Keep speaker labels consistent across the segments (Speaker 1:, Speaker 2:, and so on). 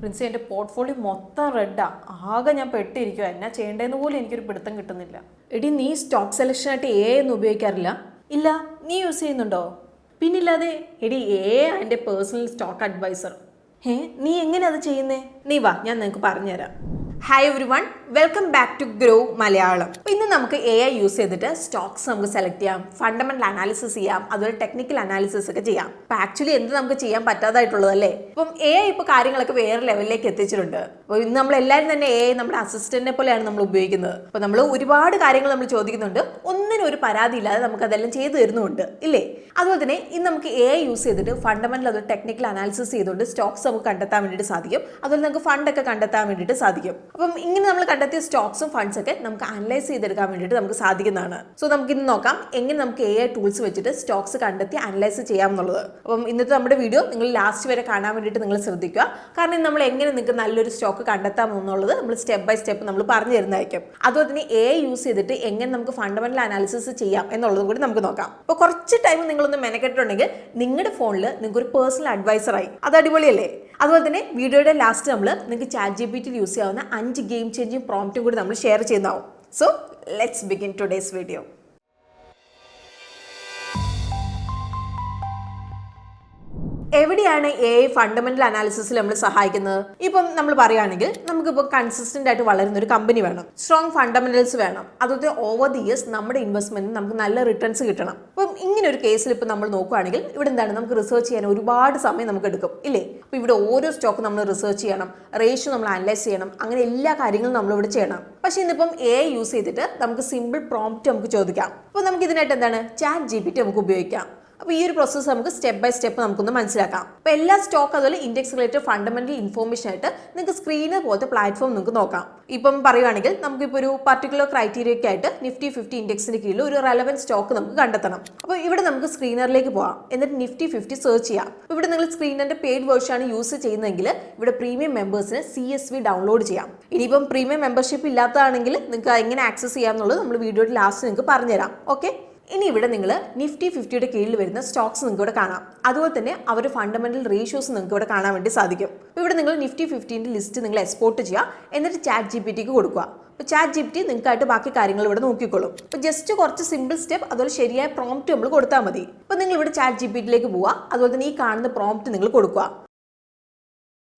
Speaker 1: പ്രിൻസി എൻ്റെ പോർട്ട്ഫോളിയോ മൊത്തം റെഡാ. ആകെ ഞാൻ പെട്ടിരിക്കുക. എന്നാ ചെയ്യേണ്ടതെന്ന് പോലും എനിക്കൊരു പിടുത്തം കിട്ടുന്നില്ല. എടി, നീ സ്റ്റോക്ക് സെലക്ഷനായിട്ട് ഒന്നും ഉപയോഗിക്കാറില്ല? ഇല്ല. നീ യൂസ് ചെയ്യുന്നുണ്ടോ? പിന്നില്ലാതെ. എടി, എൻ്റെ പേഴ്സണൽ സ്റ്റോക്ക് അഡ്വൈസർ. നീ എങ്ങനെയാ അത് ചെയ്യുന്നേ? നീ വാ, ഞാൻ നിനക്ക് പറഞ്ഞുതരാം. Hi everyone, welcome back to Grow Malayalam. ഇന്ന് നമുക്ക് AI യൂസ് ചെയ്തിട്ട് സ്റ്റോക്സ് നമുക്ക് സെലക്ട് ചെയ്യാം, ഫണ്ടമെന്റൽ അനാലിസിസ് ചെയ്യാം, അതുപോലെ ടെക്നിക്കൽ അനാലിസിസ് ഒക്കെ ചെയ്യാം. അപ്പൊ ആക്ച്വലി എന്ത് നമുക്ക് ചെയ്യാൻ പറ്റാതായിട്ടുള്ളതല്ലേ? ഇപ്പം AI ഇപ്പൊ കാര്യങ്ങളൊക്കെ വേറെ ലെവലിലേക്ക് എത്തിച്ചിട്ടുണ്ട്. അപ്പോൾ ഇന്ന് നമ്മൾ എല്ലാവരും തന്നെ AI നമ്മുടെ അസിസ്റ്റന്റിനെ പോലെയാണ് നമ്മൾ ഉപയോഗിക്കുന്നത്. അപ്പൊ നമ്മൾ ഒരുപാട് കാര്യങ്ങൾ നമ്മൾ ചോദിക്കുന്നുണ്ട്, ഒന്നിനും ഒരു പരാതി ഇല്ലാതെ നമുക്ക് അതെല്ലാം ചെയ്തു തരുന്നുണ്ട്, ഇല്ലേ? അതുപോലെ തന്നെ ഇന്ന് നമുക്ക് AI യൂസ് ചെയ്തിട്ട് ഫണ്ടമെന്റൽ അതുപോലെ ടെക്നിക്കൽ അനാലിസിസ് ചെയ്തുകൊണ്ട് സ്റ്റോക്സ് നമുക്ക് കണ്ടെത്താൻ വേണ്ടിയിട്ട് സാധിക്കും. അതുപോലെ നമുക്ക് ഫണ്ടൊക്കെ കണ്ടെത്താൻ വേണ്ടിയിട്ട് സാധിക്കും. അപ്പം ഇങ്ങനെ നമ്മൾ കണ്ടെത്തിയ സ്റ്റോക്സും ഫണ്ട്സ് ഒക്കെ നമുക്ക് അനലൈസ് ചെയ്തെടുക്കാൻ വേണ്ടിയിട്ട് നമുക്ക് സാധിക്കുന്നതാണ്. സോ നമുക്ക് ഇന്ന് നോക്കാം എങ്ങനെ നമുക്ക് AI ടൂൾസ് വെച്ചിട്ട് സ്റ്റോക്സ് കണ്ടെത്തി അനലൈസ് ചെയ്യാം എന്നുള്ളത്. അപ്പം ഇന്നത്തെ നമ്മുടെ വീഡിയോ നിങ്ങൾ ലാസ്റ്റ് വരെ കാണാൻ വേണ്ടിയിട്ട് നിങ്ങൾ ശ്രദ്ധിക്കുക. കാരണം നമ്മൾ എങ്ങനെ നിങ്ങൾക്ക് നല്ലൊരു സ്റ്റോക്ക് കണ്ടെത്താം എന്നുള്ളത് നമ്മൾ സ്റ്റെപ്പ് ബൈ സ്റ്റെപ്പ് നമ്മൾ പറഞ്ഞു തരുന്നതായിരിക്കും. അതുപോലെ തന്നെ AI യൂസ് ചെയ്തിട്ട് എങ്ങനെ നമുക്ക് ഫണ്ടമെന്റൽ അനാലിസിസ് ചെയ്യാം എന്നുള്ളതും കൂടി നമുക്ക് നോക്കാം. അപ്പോൾ കുറച്ച് ടൈം നിങ്ങളൊന്ന് മെനക്കെട്ടിട്ടുണ്ടെങ്കിൽ നിങ്ങളുടെ ഫോണിൽ നിങ്ങൾക്ക് ഒരു പേഴ്സണൽ അഡ്വൈസറായി. അത് അടിപൊളിയല്ലേ? അതുപോലെ തന്നെ വീഡിയോയുടെ ലാസ്റ്റ് നമ്മൾ നിങ്ങൾക്ക് ChatGPT യൂസ് ചെയ്യാവുന്ന 5 ഗെയിം ചേഞ്ചിങ് പ്രോംപ്റ്റും കൂടി നമ്മൾ ഷെയർ ചെയ്യുന്നതാവും. So let's begin today's video. എവിടെയാണ് AI ഫണ്ടമെന്റൽ അനാലിസിസിൽ നമ്മൾ സഹായിക്കുന്നത്? ഇപ്പം നമ്മൾ പറയുകയാണെങ്കിൽ നമുക്കിപ്പോൾ കൺസിസ്റ്റന്റ് ആയിട്ട് വളരുന്ന ഒരു കമ്പനി വേണം, സ്ട്രോങ് ഫണ്ടമെന്റൽസ് വേണം, അതുപോലെ ഓവർ ദി ഇയേഴ്സ് നമ്മുടെ ഇൻവെസ്റ്റ്മെന്റിന് നമുക്ക് നല്ല റിട്ടേൺസ് കിട്ടണം. അപ്പം ഇങ്ങനെ ഒരു കേസിൽ ഇപ്പം നമ്മൾ നോക്കുകയാണെങ്കിൽ ഇവിടെ എന്താണ്, നമുക്ക് റിസർച്ച് ചെയ്യാൻ ഒരുപാട് സമയം നമുക്ക് എടുക്കും, ഇല്ലേ? അപ്പോൾ ഇവിടെ ഓരോ സ്റ്റോക്ക് നമ്മൾ റിസർച്ച് ചെയ്യണം, റേഷ്യോ നമ്മൾ അനലൈസ് ചെയ്യണം, അങ്ങനെ എല്ലാ കാര്യങ്ങളും നമ്മളിവിടെ ചെയ്യണം. പക്ഷേ ഇന്നിപ്പം AI യൂസ് ചെയ്തിട്ട് നമുക്ക് സിമ്പിൾ പ്രോംപ്റ്റ് നമുക്ക് ചോദിക്കാം. അപ്പോൾ നമുക്ക് ഇതിനായിട്ട് എന്താണ്, ChatGPT നമുക്ക് ഉപയോഗിക്കാം. അപ്പോൾ ഈ ഒരു പ്രോസസ്സ് നമുക്ക് സ്റ്റെപ്പ് ബൈ സ്റ്റെപ്പ് നമുക്കൊന്ന് മനസ്സിലാക്കാം. അപ്പോൾ എല്ലാ സ്റ്റോക്ക് അതുപോലെ ഇൻഡെക്സ് റിലേറ്റഡ് ഫണ്ടമെന്റൽ ഇൻഫോർമേഷൻ ആയിട്ട് നിങ്ങൾക്ക് സ്ക്രീനർ പോലത്തെ പ്ലാറ്റ്ഫോം നിങ്ങൾക്ക് നോക്കാം. ഇപ്പം പറയുകയാണെങ്കിൽ നമുക്കിപ്പോൾ ഒരു പർട്ടിക്കുലർ ക്രൈറ്റീരിയയ്ക്ക് ആയിട്ട് Nifty 50 ഇൻഡെക്സിന് കീഴിൽ ഒരു റെലവൻറ്റ് സ്റ്റോക്ക് നമുക്ക് കണ്ടെത്തണം. അപ്പോൾ ഇവിടെ നമുക്ക് സ്ക്രീനറിലേക്ക് പോകാം, എന്നിട്ട് Nifty 50 സെർച്ച് ചെയ്യാം. ഇവിടെ നിങ്ങൾ സ്ക്രീനറിന്റെ പെയ്ഡ് വേർഷൻ ആണ് യൂസ് ചെയ്യുന്നതെങ്കിൽ ഇവിടെ പ്രീമിയം മെമ്പേഴ്സിന് CSV ഡൗൺലോഡ് ചെയ്യാം. ഇനിയിപ്പം പ്രീമിയം മെമ്പർഷിപ്പ് ഇല്ലാത്തതാണെങ്കിൽ നിങ്ങൾക്ക് എങ്ങനെ ആക്സസ് ചെയ്യാം എന്നുള്ളത് നമ്മൾ വീഡിയോയുടെ ലാസ്റ്റ് നിങ്ങൾക്ക് പറഞ്ഞുതരാം. ഓക്കെ, ഇനി ഇവിടെ നിങ്ങൾ Nifty 50യുടെ കീഴിൽ വരുന്ന സ്റ്റോക്സ് നിങ്ങൾക്ക് ഇവിടെ കാണാം. അതുപോലെ തന്നെ അവരുടെ ഫണ്ടമെന്റൽ റേഷ്യോസ് നിങ്ങൾക്ക് ഇവിടെ കാണാൻ വേണ്ടി സാധിക്കും. അപ്പോൾ ഇവിടെ നിങ്ങൾ Nifty 50ന്റെ ലിസ്റ്റ് നിങ്ങൾ എക്സ്പോർട്ട് ചെയ്യുക, എന്നിട്ട് ChatGPTക്ക് കൊടുക്കുക. അപ്പോൾ ChatGPT നിങ്ങൾക്കായിട്ട് ബാക്കി കാര്യങ്ങൾ ഇവിടെ നോക്കിക്കോളും. അപ്പോൾ ജസ്റ്റ് കുറച്ച് സിമ്പിൾ സ്റ്റെപ്പ് അതുപോലെ ശരിയായ പ്രോംപ്റ്റ് നമ്മൾ കൊടുത്താൽ മതി. അപ്പോൾ നിങ്ങൾ ഇവിടെ ChatGPTയിലേക്ക് പോവുക, അതുപോലെ തന്നെ ഈ കാണുന്ന പ്രോംപ്റ്റ് നിങ്ങൾ കൊടുക്കുക.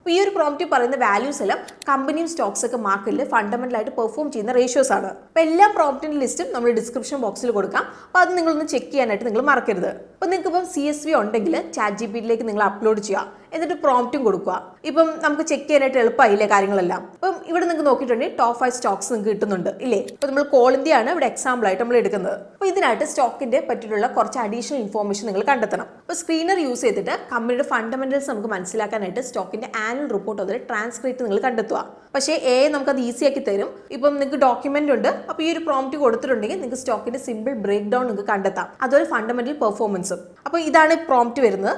Speaker 1: അപ്പോൾ ഈ ഒരു പ്രോംപ്റ്റ് പറയുന്ന വാല്യൂസ് എല്ലാം കമ്പനിയും സ്റ്റോക്സ് ഒക്കെ മാർക്കറ്റിൽ ഫണ്ടമെന്റൽ ആയിട്ട് പെർഫോം ചെയ്യുന്ന റേഷ്യോസ് ആണ്. അപ്പോൾ എല്ലാ പ്രോംപ്റ്റിന്റെ ലിസ്റ്റും നമ്മൾ ഡിസ്ക്രിപ്ഷൻ ബോക്സിൽ കൊടുക്കാം. അപ്പോൾ അത് നിങ്ങളൊന്ന് ചെക്ക് ചെയ്യാനായിട്ട് നിങ്ങൾ മറക്കരുത്. അപ്പോൾ നിങ്ങൾക്ക് ഇപ്പം CSV ഉണ്ടെങ്കിൽ ChatGPTയിലേക്ക് നിങ്ങൾ അപ്ലോഡ് ചെയ്യുക, എന്നിട്ട് പ്രോംപ്റ്റും കൊടുക്കുക. ഇപ്പം നമുക്ക് ചെക്ക് ചെയ്യാനായിട്ട് എളുപ്പമായില്ലേ കാര്യങ്ങളെല്ലാം? അപ്പം ഇവിടെ നിങ്ങൾക്ക് നോക്കിയിട്ടുണ്ടെങ്കിൽ ടോപ്പ് 5 സ്റ്റോക്സ് നിങ്ങൾക്ക് കിട്ടുന്നുണ്ട്, ഇല്ലേ? അപ്പോൾ നമ്മൾ കോൾ ഇന്ത്യ ആണ് ഇവിടെ എക്സാമ്പിൾ ആയിട്ട് നമ്മൾ എടുക്കുന്നത്. അപ്പോൾ ഇതിനായിട്ട് സ്റ്റോക്കിന്റെ പറ്റിയിട്ടുള്ള കുറച്ച് അഡീഷണൽ ഇൻഫോർമേഷൻ നിങ്ങൾ കണ്ടെത്തണം. അപ്പോൾ സ്ക്രീനർ യൂസ് ചെയ്തിട്ട് കമ്പനിയുടെ ഫണ്ടമെന്റൽസ് നമുക്ക് മനസ്സിലാക്കാനായിട്ട് സ്റ്റോക്കിന്റെ ആനുവൽ റിപ്പോർട്ട് അതുപോലെ ട്രാൻസ്ക്രിപ്റ്റ് നിങ്ങൾ കണ്ടെത്തുക. പക്ഷേ നമുക്ക് അത് ഈസി ആക്കി തരും. ഇപ്പം നിങ്ങൾക്ക് ഡോക്യുമെന്റ് ഉണ്ട്, അപ്പോൾ ഈ ഒരു പ്രോംപ്റ്റ് കൊടുത്തിട്ടുണ്ടെങ്കിൽ നിങ്ങൾക്ക് സ്റ്റോക്കിന്റെ സിമ്പിൾ ബ്രേക്ക് ഡൗൺ നിങ്ങൾക്ക് കണ്ടെത്താം, അതുപോലെ ഫണ്ടമെന്റൽ പെർഫോമൻസും. അപ്പോൾ ഇതാണ് പ്രോംപ്റ്റ് വരുന്നത്.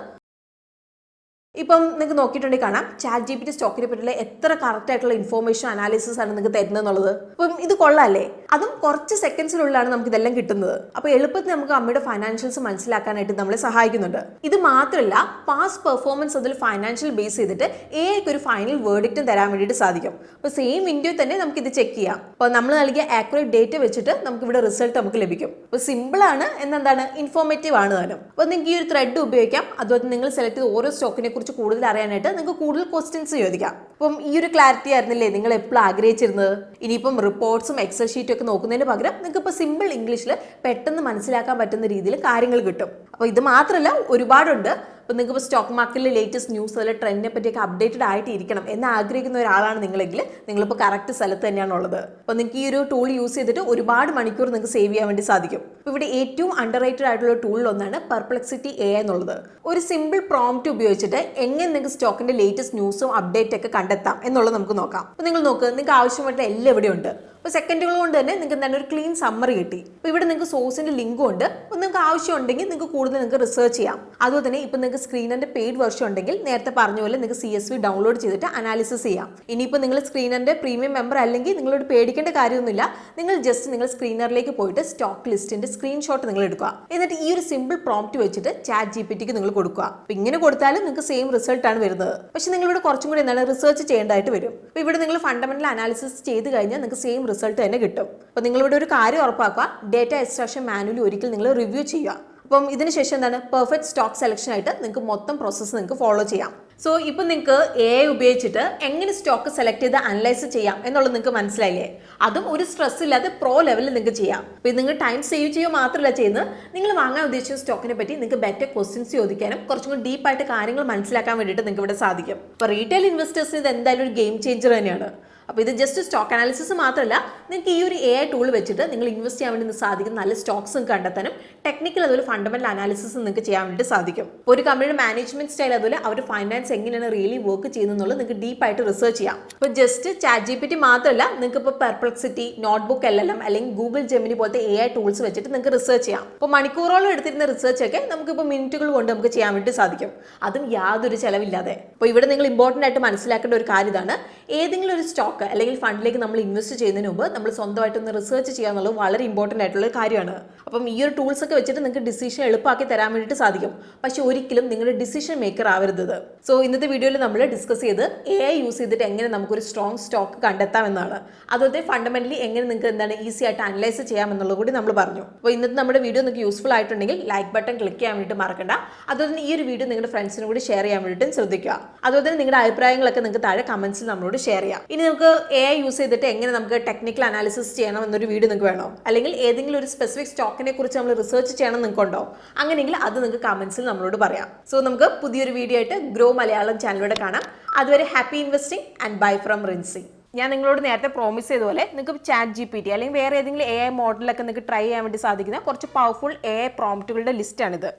Speaker 1: ഇപ്പം നിങ്ങൾക്ക് നോക്കിയിട്ടുണ്ടെങ്കിൽ കാണാം ChatGPT സ്റ്റോക്കിനെ പറ്റിയുള്ള എത്ര കറക്റ്റ് ആയിട്ടുള്ള ഇൻഫോർമേഷൻ അനാലിസിസ് ആണ് നിങ്ങൾക്ക് തരുന്നത് എന്നുള്ളത്. അപ്പം ഇത് കൊള്ളാല്ലേ? അതും കുറച്ച് സെക്കൻഡ്സിനുള്ളിലാണ് നമുക്ക് ഇതെല്ലാം കിട്ടുന്നത്. അപ്പോൾ എളുപ്പത്തിൽ നമുക്ക് അമ്മയുടെ ഫൈനാൻഷ്യൽസ് മനസ്സിലാക്കാനായിട്ട് നമ്മളെ സഹായിക്കുന്നുണ്ട്. ഇത് മാത്രമല്ല, പാസ്റ്റ് പെർഫോമൻസ് അതിൽ ഫൈനാൻഷ്യൽ ബേസ് ചെയ്തിട്ട് AI ഒരു ഫൈനൽ വേർഡിക്റ്റും തരാൻ വേണ്ടിയിട്ട് സാധിക്കും. അപ്പോൾ സെയിം വിൻഡോ തന്നെ നമുക്ക് ഇത് ചെക്ക് ചെയ്യാം. അപ്പോൾ നമ്മൾ നൽകിയ ആക്യുറേറ്റ് ഡേറ്റ വെച്ചിട്ട് നമുക്ക് ഇവിടെ റിസൾട്ട് നമുക്ക് ലഭിക്കും. അപ്പോൾ സിമ്പിൾ ആണ്, എന്നെന്താണ്, ഇൻഫോർമേറ്റീവ് ആണ് താനും. അപ്പോൾ നിങ്ങൾക്ക് ഈ ഒരു ത്രെഡ് ഉപയോഗിക്കാം. അതുപോലെ നിങ്ങൾ സെലക്ട് ചെയ്ത് ഓരോ സ്റ്റോക്കിനെ കുറിച്ച് കൂടുതൽ അറിയാനായിട്ട് നിങ്ങൾക്ക് കൂടുതൽ ക്വസ്റ്റ്യൻസ് ചോദിക്കാം. അപ്പം ഈ ഒരു ക്ലാരിറ്റി ആയിരുന്നില്ലേ നിങ്ങൾ എപ്പോഴും ആഗ്രഹിച്ചിരുന്നത്? ഇനിയിപ്പം റിപ്പോർട്ട്സും എക്സൽ ഷീറ്റും ഒക്കെ നോക്കുന്നതിന് പകരം നിങ്ങൾക്ക് ഇപ്പോൾ സിമ്പിൾ ഇംഗ്ലീഷിൽ പെട്ടെന്ന് മനസ്സിലാക്കാൻ പറ്റുന്ന രീതിയിൽ കാര്യങ്ങൾ കിട്ടും. അപ്പോൾ ഇത് മാത്രമല്ല, ഒരുപാടുണ്ട്. അപ്പോൾ നിങ്ങൾക്ക് ഇപ്പോൾ സ്റ്റോക്ക് മാർക്കറ്റിലെ ലേറ്റസ്റ്റ് ന്യൂസ് അതുപോലെ ട്രെൻഡിനെ പറ്റിയൊക്കെ അപ്ഡേറ്റഡ് ആയിട്ട് ഇരിക്കണം എന്ന് ആഗ്രഹിക്കുന്ന ഒരാളാണ് നിങ്ങളെങ്കിൽ നിങ്ങളിപ്പോൾ കറക്റ്റ് സ്ഥലത്ത് തന്നെയാണുള്ളത്. അപ്പോൾ നിങ്ങൾക്ക് ഈ ഒരു ടൂൾ യൂസ് ചെയ്തിട്ട് ഒരുപാട് മണിക്കൂർ നിങ്ങൾക്ക് സേവ് ചെയ്യാൻ വേണ്ടി സാധിക്കും. അപ്പോൾ ഇവിടെ ഏറ്റവും അണ്ടർ റേറ്റഡ് ആയിട്ടുള്ള ടൂളിലൊന്നാണ് Perplexity AI എന്നുള്ളത്. ഒരു സിമ്പിൾ പ്രോംപ്റ്റ് ഉപയോഗിച്ചിട്ട് എങ്ങനെ നിങ്ങൾക്ക് സ്റ്റോക്കിന്റെ ലേറ്റസ്റ്റ് ന്യൂസും അപ്ഡേറ്റ് ഒക്കെ കണ്ടെത്താം എന്നുള്ളത് നമുക്ക് നോക്കാം. അപ്പോൾ നിങ്ങൾ നോക്ക്, നിങ്ങൾക്ക് ആവശ്യമായിട്ടുള്ള എല്ലാം ഇവിടെ ഉണ്ട്. അപ്പോൾ സെക്കൻഡുകൾ കൊണ്ട് തന്നെ നിങ്ങൾക്ക് എന്താണ് ഒരു ക്ലീൻ സമ്മറി കിട്ടി. അപ്പോൾ ഇവിടെ നിങ്ങൾക്ക് സോഴ്സിന്റെ ലിങ്കും ഉണ്ട്. അപ്പോൾ നിങ്ങൾക്ക് ആവശ്യമുണ്ടെങ്കിൽ നിങ്ങൾക്ക് കൂടുതൽ നിങ്ങൾക്ക് റിസർച്ച് ചെയ്യാം. അതുപോലെ തന്നെ ഇപ്പോൾ നിങ്ങൾക്ക് സ്ക്രീനറിന്റെ പെയ്ഡ് വെർഷൻ ഉണ്ടെങ്കിൽ നേരത്തെ പറഞ്ഞ പോലെ നിങ്ങൾക്ക് CSV ഡൗൺലോഡ് ചെയ്തിട്ട് അനാലിസിസ് ചെയ്യാം. ഇനിയിപ്പോൾ നിങ്ങൾ സ്ക്രീനറിന്റെ പ്രീമിയം മെമ്പർ അല്ലെങ്കിൽ നിങ്ങളോട് പേടിക്കേണ്ട കാര്യമൊന്നുമില്ല. നിങ്ങൾ ജസ്റ്റ് നിങ്ങൾ സ്ക്രീനറിലേക്ക് പോയിട്ട് സ്റ്റോക്ക് ലിസ്റ്റിന്റെ സ്ക്രീൻഷോട്ട് നിങ്ങൾ എടുക്കുക. എന്നിട്ട് ഈ ഒരു സിമ്പിൾ പ്രോംപ്റ്റ് വെച്ചിട്ട് ChatGPTക്ക് നിങ്ങൾ കൊടുക്കുക. അപ്പോൾ ഇങ്ങനെ കൊടുത്താലും നിങ്ങൾക്ക് സെയിം റിസൾട്ട് ആണ് വരുന്നത്. പക്ഷേ നിങ്ങളിവിടെ കുറച്ചും കൂടി എന്താണ് റിസർച്ച് ചെയ്യേണ്ടതായിട്ട് വരും. അപ്പോൾ ഇവിടെ നിങ്ങൾ ഫണ്ടമെന്റൽ അനാലിസിസ് ചെയ്ത് കഴിഞ്ഞാൽ നിങ്ങൾക്ക് സെയിം റിസൾട്ട് തന്നെ കിട്ടും. അപ്പോൾ നിങ്ങളിവിടെ ഒരു കാര്യം ഉറപ്പാക്കുക, ഡേറ്റ എക്സ്ട്രാക്ഷൻ മാനുവലി ഒരിക്കൽ നിങ്ങൾ റിവ്യൂ ചെയ്യുക. അപ്പം ഇതിന് ശേഷം എന്താണ് പെർഫെക്റ്റ് സ്റ്റോക്ക് സെലക്ഷൻ ആയിട്ട് നിങ്ങൾക്ക് മൊത്തം പ്രോസസ്സ് നിങ്ങൾക്ക് ഫോളോ ചെയ്യാം. സോ ഇപ്പം നിങ്ങൾക്ക് AI ഉപയോഗിച്ചിട്ട് എങ്ങനെ സ്റ്റോക്ക് സെലക്ട് ചെയ്ത് അനലൈസ് ചെയ്യാം എന്നുള്ളത് നിങ്ങൾക്ക് മനസ്സിലായില്ലേ? അതും ഒരു സ്ട്രെസ് ഇല്ലാതെ പ്രോ ലെവലിൽ നിങ്ങൾക്ക് ചെയ്യാം. അപ്പോൾ നിങ്ങൾ ടൈം സേവ് ചെയ്യുക മാത്രമല്ല ചെയ്യുന്നത്, നിങ്ങൾ വാങ്ങാൻ ഉദ്ദേശിച്ച സ്റ്റോക്കിനെ പറ്റി നിങ്ങൾക്ക് ബെറ്റർ ക്വസ്റ്റ്യൻസ് ചോദിക്കാനും കുറച്ചും കൂടി ഡീപ്പായിട്ട് കാര്യങ്ങൾ മനസ്സിലാക്കാൻ വേണ്ടിയിട്ട് നിങ്ങൾക്ക് ഇവിടെ സാധിക്കും. അപ്പോൾ റീറ്റെയിൽ ഇൻവെസ്റ്റേഴ്സിന് ഇത് എന്തായാലും ഒരു ഗെയിം ചേഞ്ചർ തന്നെയാണ്. അപ്പോൾ ഇത് ജസ്റ്റ് സ്റ്റോക്ക് അനാലിസിസ് മാത്രമല്ല, നിങ്ങൾക്ക് ഈ ഒരു AI ടൂൾ വെച്ചിട്ട് നിങ്ങൾ ഇൻവെസ്റ്റ് ചെയ്യാൻ വേണ്ടി സാധിക്കും നല്ല സ്റ്റോക്സ് നിങ്ങൾക്ക് കണ്ടെത്താനും ടെക്നിക്കൽ അതുപോലെ ഫണ്ടമെന്റൽ അനാലിസിസ് നിങ്ങൾക്ക് ചെയ്യാൻ വേണ്ടി സാധിക്കും. ഒരു കമ്പനിയുടെ മാനേജ്മെന്റ് സ്റ്റൈൽ അതുപോലെ അവരുടെ ഫൈനാൻസ് എങ്ങനെയാണ് റിയലി വർക്ക് ചെയ്യുന്നത് നിങ്ങൾക്ക് ഡീപ്പായിട്ട് റിസർച്ച് ചെയ്യാം. ഇപ്പോൾ ജസ്റ്റ് ChatGPT മാത്രമല്ല, നിങ്ങൾക്ക് ഇപ്പോൾ പെർപ്ലക്സിറ്റി, നോട്ട്ബുക്ക് LLM അല്ലെങ്കിൽ ഗൂഗിൾ ജെമിനി പോലത്തെ AI ടൂൾസ് വെച്ചിട്ട് നിങ്ങൾക്ക് റിസർച്ച് ചെയ്യാം. ഇപ്പോൾ മണിക്കൂറോളം എടുത്തിരുന്ന റിസർച്ച് ഒക്കെ നമുക്കിപ്പോൾ മിനിറ്റുകൾ കൊണ്ട് നമുക്ക് ചെയ്യാൻ വേണ്ടി സാധിക്കും, അതും യാതൊരു ചെലവില്ലാതെ. അപ്പോൾ ഇവിടെ നിങ്ങൾ ഇമ്പോർട്ടൻ്റ് ആയിട്ട് മനസ്സിലാക്കേണ്ട ഒരു കാര്യം ഇതാണ്, ഏതെങ്കിലും ഒരു സ്റ്റോക്ക് അല്ലെങ്കിൽ ഫണ്ടിലേക്ക് നമ്മൾ ഇൻവെസ്റ്റ് ചെയ്യുന്നതിന് മുമ്പ് നമ്മൾ സ്വന്തമായിട്ടൊന്ന് റിസർച്ച് ചെയ്യുക എന്നുള്ളത് വളരെ ഇമ്പോർട്ടൻ്റ് ആയിട്ടുള്ള ഒരു കാര്യമാണ്. അപ്പം ഈ ഒരു ടൂൾസ് ഒക്കെ വെച്ചിട്ട് നിങ്ങൾക്ക് ഡിസിഷൻ എളുപ്പമാക്കി തരാൻ വേണ്ടിയിട്ട് സാധിക്കും. പക്ഷേ ഒരിക്കലും നിങ്ങളുടെ ഡിസിഷൻ മേക്കർ ആവരുത്. സോ ഇന്നത്തെ വീഡിയോയിൽ നമ്മൾ ഡിസ്കസ് ചെയ്ത് AI യൂസ് ചെയ്തിട്ട് എങ്ങനെ നമുക്കൊരു സ്ട്രോങ് സ്റ്റോക്ക് കണ്ടെത്താം എന്നാണ്. അതുപോലെ ഫണ്ടമെന്റലി എങ്ങനെ നിങ്ങൾക്ക് എന്താണ് ഈസി ആയിട്ട് അനലൈസ് ചെയ്യാം എന്നുള്ളത് കൂടി നമ്മൾ പറഞ്ഞു. അപ്പോൾ ഇന്നത്തെ നമ്മുടെ വീഡിയോ നിങ്ങൾക്ക് യൂസ്ഫുൾ ആയിട്ടുണ്ടെങ്കിൽ ലൈക്ക് ബട്ടൺ ക്ലിക്ക് ചെയ്യാൻ വേണ്ടിയിട്ട് മറക്കണ്ട. അതുപോലെ തന്നെ ഈ ഒരു വീഡിയോ നിങ്ങളുടെ ഫ്രണ്ട്സിനും കൂടി ഷെയർ ചെയ്യാൻ വേണ്ടിയിട്ട് ശ്രദ്ധിക്കുക. അതുപോലെ തന്നെ നിങ്ങളുടെ അഭിപ്രായങ്ങളൊക്കെ നിങ്ങൾക്ക് താഴെ കമന്റ്സിൽ നമ്മളോട് ഷെയർ ചെയ്യാം. ഇനി നമുക്ക് AI യൂസ് ചെയ്തിട്ട് എങ്ങനെ നമുക്ക് ടെക്നിക്കൽ അനാലിസിസ് ചെയ്യണം എന്നൊരു വീഡിയോ നിങ്ങൾക്ക് വേണോ, അല്ലെങ്കിൽ ഏതെങ്കിലും ഒരു സ്പെസിഫിക് സ്റ്റോക്കിനെ കുറിച്ച് നമ്മൾ റിസർച്ച് ചെയ്യണം നിങ്ങൾക്ക് ഉണ്ടോ, അങ്ങനെയെങ്കിൽ അത് നിങ്ങൾക്ക് കമന്റ്സിൽ നമ്മളോട് പറയാം. സോ നമുക്ക് പുതിയൊരു വീഡിയോ ആയിട്ട് ഗ്രോ മലയാളം ചാനലിലൂടെ കാണാം. അതുവരെ happy investing and bye from Rincy. ഞാൻ നിങ്ങളോട് നേരത്തെ പ്രോമിസ് ചെയ്തതുപോലെ നിങ്ങൾക്ക് ChatGPT അല്ലെങ്കിൽ വേറെ ഏതെങ്കിലും AI മോഡലൊക്കെ നിങ്ങൾക്ക് ട്രൈ ചെയ്യാൻ വേണ്ടി സാധിക്കുന്ന കുറച്ച് powerful AI പ്രോംപ്റ്റുകളുടെ ലിസ്റ്റാണിത്.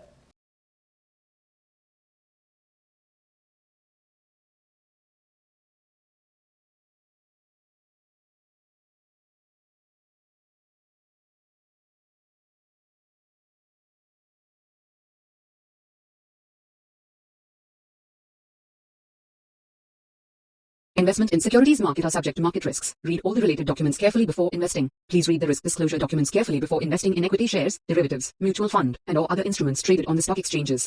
Speaker 2: Investment in securities market are subject to market risks. Read all the related documents carefully before investing. Please read the risk disclosure documents carefully before investing in equity shares, derivatives, mutual fund, and or other instruments traded on the stock exchanges.